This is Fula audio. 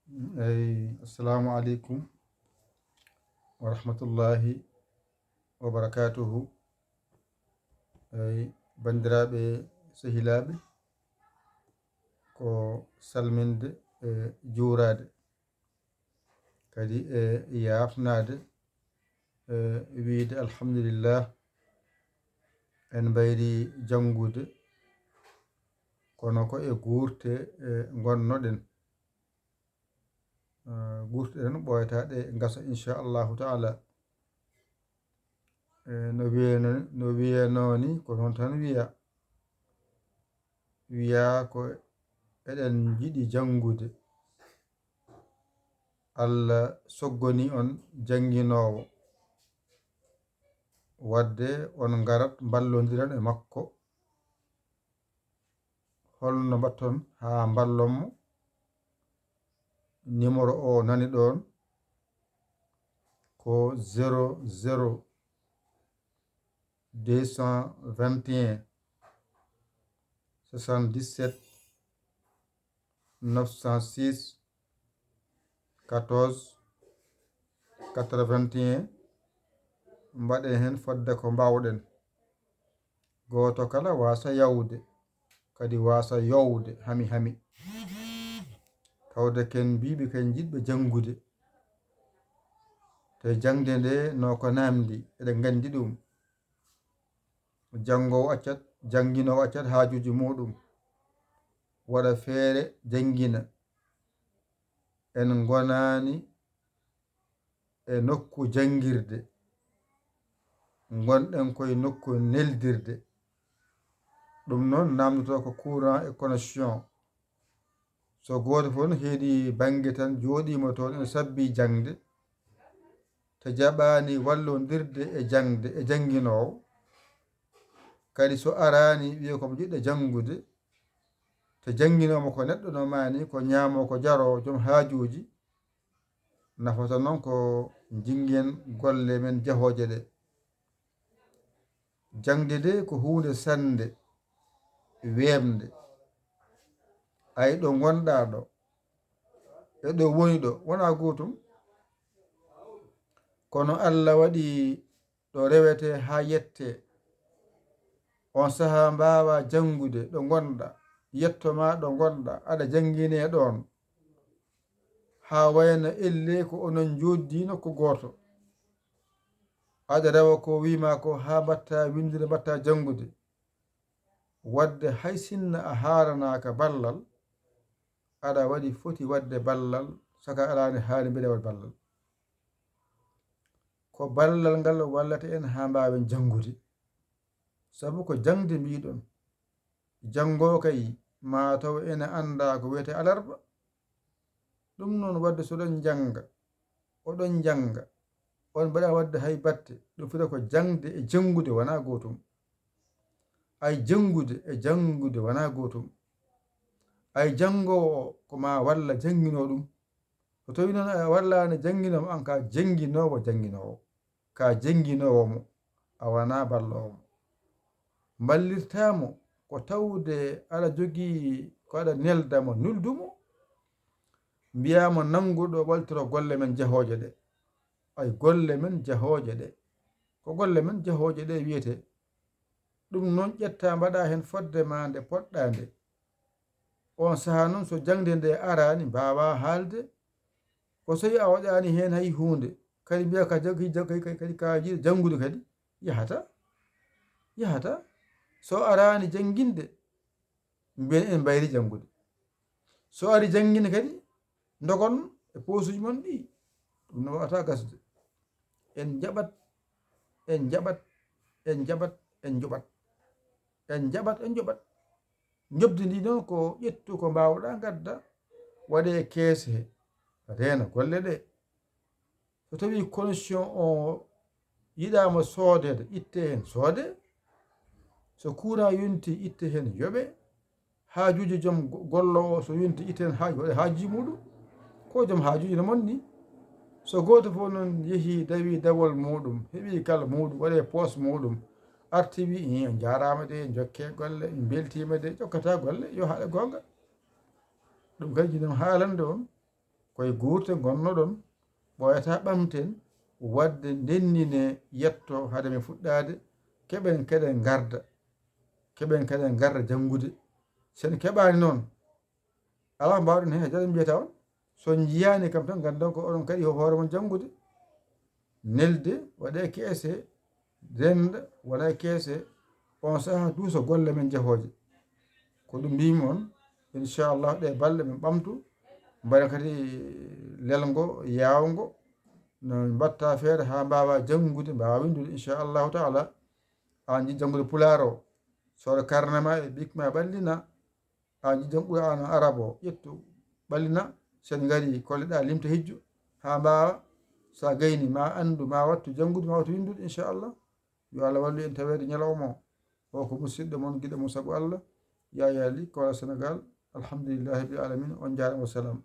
Assalamu alaikum wa rahmatullahi wa barakatuhu. Bandiraɓe sehilaɓe, ko salminde e juurade kadi e yafnade wiide alhamdulillah en mbayri jangude kono ko e guurte gonnoɗen. Guurte ɗen ɓoyataɗe gasa inchallahu taala. No wiyanoni ko noon tan wiya ko eɗen jiɗi jangude. Allah soggoni on janginowo wadde on garat ballodiran e makko. Holno mbatton ha ballonmo? Numéro o nani ɗon ko 00 221 77 906 14 81. mbaɗen hen fodde ko mbawɗen. goto kala wasa yawde kadi wasa yowde hami tawde ken mbiɓe ken jiɗɓe jangude te jangde nde noko namdi eɗen gandi ɗum. Jangowo accat janginowo accat hajuji muɗum waɗa feere jangina. En gonani e nokku jangirde, gonɗen koye nokku neldirde. ɗum noon namdoto ko courant et connexion. So goto fof heeɗi banggue tan joɗima toon ene sabbi jangde te jaɓani wallodirde e jangde e jangguinowo, kadi so arani wiya komo jiɗɗo jangude te jangguinomo ko neɗɗo no mani ko ñaamo ko jaro joom hajuji, nafata noon ko jinguen golle men jahoje ɗe. Jangde nde ko hunde sande wemde. Ay ɗo gonɗa ɗo e ɗo woni ɗo wona gotum, kono Allah waɗi ɗo rewete ha yette. On saaha mbawa jangude ɗo gonɗa, yettoma ɗo gonɗa, aɗa jangine ɗon ha wayno elle ko onon joddi nokku goto. Aɗa rewa ko wima ko ha mbatta windude mbatta jangude, wadde hay sinno a haranaka ballal, aɗa waɗi foti wadde ballal saka alani haali mbiɗa waɗ ballal. Ko ballal ngal wallata en ha mbawen jangude, saabu ko jangde mbiɗon. Jangowo kay mataw ene anda ko wiyete alarba. ɗum noon wadde soɗon janga oɗon janga on mbaɗa wadde hay batte, ɗum fota ko jangde e jangude wona gotum. Ay jangude e jangude wona gotum. Ay jangowo ko ma walla jangino ɗum. So tawi noon a wallani jangguinomo an ka jangguinowo ka jangguinowomo a wona ballowo. Ballirtamo ko tawde aɗa jogui ko aɗa neldamo nuldumo, mbiyamo nanguɗo ɓoltoro golle men jahoje ɗe. Ay golle men jahoje ɗe ko golle men jahoje ɗe wiyete. ɗum noon ƴetta mbaɗa hen fodde ma nde poɗɗa nde. On saaha noon so jangde nde arani mbawa haalde. Ko so a waɗani hen hay hunde kadi mbiya ka kadi ka jiɗo jangude kadi yahata. So arani jangguinde mbiyen en mbayri jangude. So ari jangguinde kadi dogon e posuji mon ɗi. ɗum no wawata gasde. En jaɓat jobdi ndi noon ko ƴettu ko mbawɗa gadda waɗe keese rena golle ɗe. So tawi connexion o yiɗama soodede, itte hen soode. So courant yonti itte hen yoɓe. Hajuji joom gollowo so yonti itte hen hajuji muɗum. Ko joom hajuji no monni. So goto fof noon yeehi dawi dawol muɗum, heeɓi kala muɗum, waɗe poos muɗum, arti wi jarama de, jokke golle, beltima de, ƴokkata golle yo haɗa gonga. ɗum kadi jiɗen haalande on koye guurte gonnoɗon ɓooyata ɓamten wadde ndennine yetto hade men fuɗɗade keɓen keɗen garda janngude sen keɓani noon ala ko mbawɗen hen jaɗen mbiyata on so jiyani kam tan gandan ko oɗon kadi hoore mon janngude nelde waɗe keese renda waɗa keese on saaha du so golle men jahoje ko ɗum mbimi on inchallah ɗe balɗe men ɓamtu mbaɗa kadi lelgo yawgo no mbatta feere ha mbawa janngude mbawa windude inchallahu taala an jiɗi janngude pular o soɗo carnet ma e bic ma ɓallina an jiɗi janngude an arabe o ƴettu ɓallina sen gari kolleɗa limta hijju ha mbawa sa gayni ma andu ma wattu janngude ma wattu windude inchallah yo Allah wallu en tawede ñalawma o ko musidɗo moon guiɗo mo saago Allah Yaya Ly Kolda Sénégal alhamdulillahi rabbil alamin on jarama wassalam.